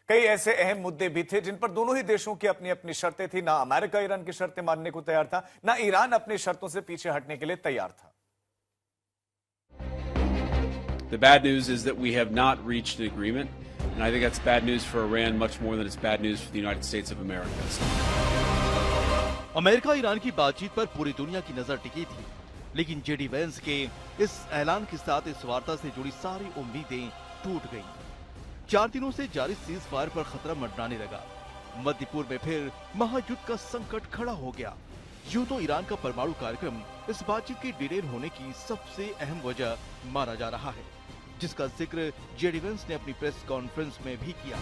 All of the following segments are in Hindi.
कई ऐसे अहम मुद्दे भी थे जिन पर दोनों ही देशों की अपनी अपनी शर्तें थी। ना अमेरिका ईरान की शर्तें मानने को तैयार था, ना ईरान अपनी शर्तों से पीछे हटने के लिए तैयार था। The bad news is that we have not reached an agreement, and I think that's bad news for Iran much more than it's bad news for the United States of America. America Iran की बातचीत पर पूरी दुनिया की नजर टिकी थी, लेकिन जेडी वेंस के इस ऐलान के साथ इस वार्ता से जुड़ी सारी उम्मीदें टूट गईं। 4 दिनों से जारी सीज फायर पर खतरा मंडराने लगा। मध्य पूर्व में फिर महायुद्ध का संकट खड़ा हो गया। यूं तो ईरान का परमाणु कार्यक्रम इस बातचीत के डिलेड होने की सबसे अहम वजह माना जा रहा है, जिसका जिक्र जेडी वेंस ने अपनी प्रेस कॉन्फ्रेंस में भी किया।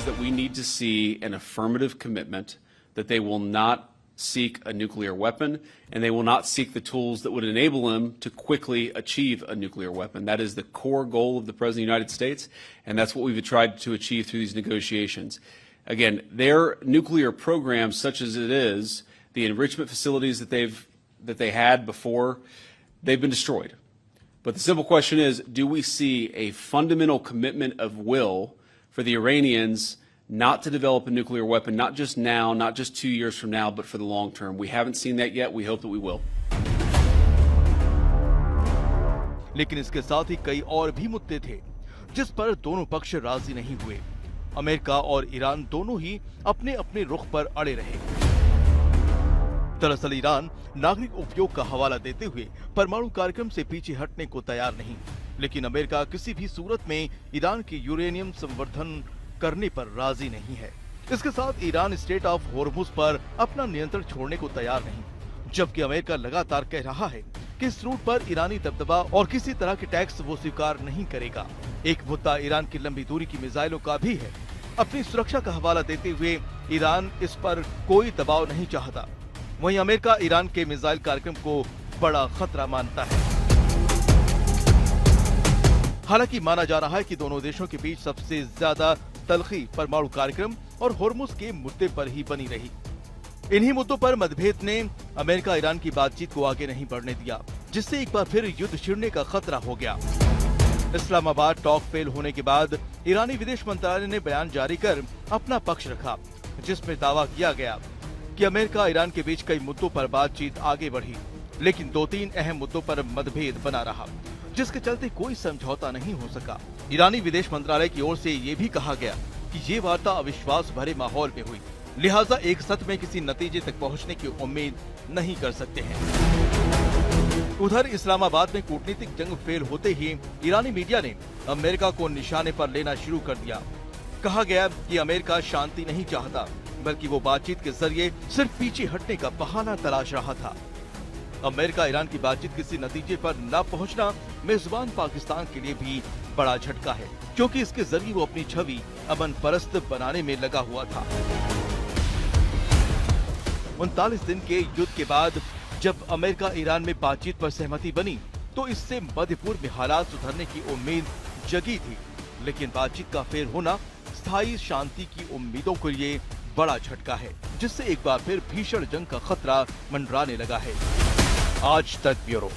That we need to see an affirmative commitment that they will not seek a nuclear weapon and they will not seek the tools that would enable them to quickly achieve a nuclear weapon. That is the core goal of the President of the United States, and that's what we've tried to achieve through these negotiations. Again, their nuclear program, such as it is, the enrichment facilities that they had before, they've been destroyed. But the simple question is, do we see a fundamental commitment of will for the Iranians not to develop a nuclear weapon, not just now, not just 2 years from now, but for the long term? We haven't seen that yet. We hope that we will. लेकिन इसके साथ ही कई और भी मुद्दे थे जिस पर दोनों पक्ष राजी नहीं हुए। अमेरिका और ईरान दोनों ही अपने अपने रुख पर अड़े रहे। दरअसल ईरान नागरिक उपयोग का हवाला देते हुए परमाणु कार्यक्रम से पीछे हटने को तैयार नहीं, लेकिन अमेरिका किसी भी सूरत में ईरान की यूरेनियम संवर्धन करने पर राजी नहीं है। इसके साथ ईरान स्ट्रेट ऑफ होर्मुज पर अपना नियंत्रण छोड़ने को तैयार नहीं, जबकि अमेरिका लगातार कह रहा है कि इस रूट पर ईरानी दबदबा और किसी तरह के टैक्स वो स्वीकार नहीं करेगा। एक मुद्दा ईरान की लंबी दूरी की मिसाइलों का भी है। अपनी सुरक्षा का हवाला देते हुए ईरान इस पर कोई दबाव नहीं चाहता। वहीं अमेरिका ईरान के मिसाइल कार्यक्रम को बड़ा खतरा मानता है। हालांकि माना जा रहा है कि दोनों देशों के बीच सबसे ज्यादा तलखी परमाणु कार्यक्रम और होर्मुज के मुद्दे पर ही बनी रही। इन्हीं मुद्दों पर मतभेद ने अमेरिका ईरान की बातचीत को आगे नहीं बढ़ने दिया, जिससे एक बार फिर युद्ध छिड़ने का खतरा हो गया। इस्लामाबाद टॉक फेल होने के बाद ईरानी विदेश मंत्रालय ने बयान जारी कर अपना पक्ष रखा, जिसमें दावा किया गया कि अमेरिका ईरान के बीच कई मुद्दों पर बातचीत आगे बढ़ी, लेकिन 2-3 अहम मुद्दों पर मतभेद बना रहा, जिसके चलते कोई समझौता नहीं हो सका। ईरानी विदेश मंत्रालय की ओर से ये भी कहा गया कि ये वार्ता अविश्वास भरे माहौल में हुई, लिहाजा एक सत्र में किसी नतीजे तक पहुंचने की उम्मीद नहीं कर सकते हैं। उधर इस्लामाबाद में कूटनीतिक जंग फेल होते ही ईरानी मीडिया ने अमेरिका को निशाने पर लेना शुरू कर दिया। कहा गया कि अमेरिका शांति नहीं चाहता, बल्कि वो बातचीत के जरिए सिर्फ पीछे हटने का बहाना तलाश रहा था। अमेरिका ईरान की बातचीत किसी नतीजे पर न पहुंचना मेजबान पाकिस्तान के लिए भी बड़ा झटका है, क्योंकि इसके जरिए वो अपनी छवि अमन परस्त बनाने में लगा हुआ था। 39 दिन के युद्ध के बाद जब अमेरिका ईरान में बातचीत पर सहमति बनी, तो इससे मध्य पूर्व में हालात सुधरने की उम्मीद जगी थी, लेकिन बातचीत का फेल होना स्थायी शांति की उम्मीदों के लिए बड़ा झटका है, जिससे एक बार फिर भीषण जंग का खतरा मंडराने लगा है। आज तक ब्यूरो।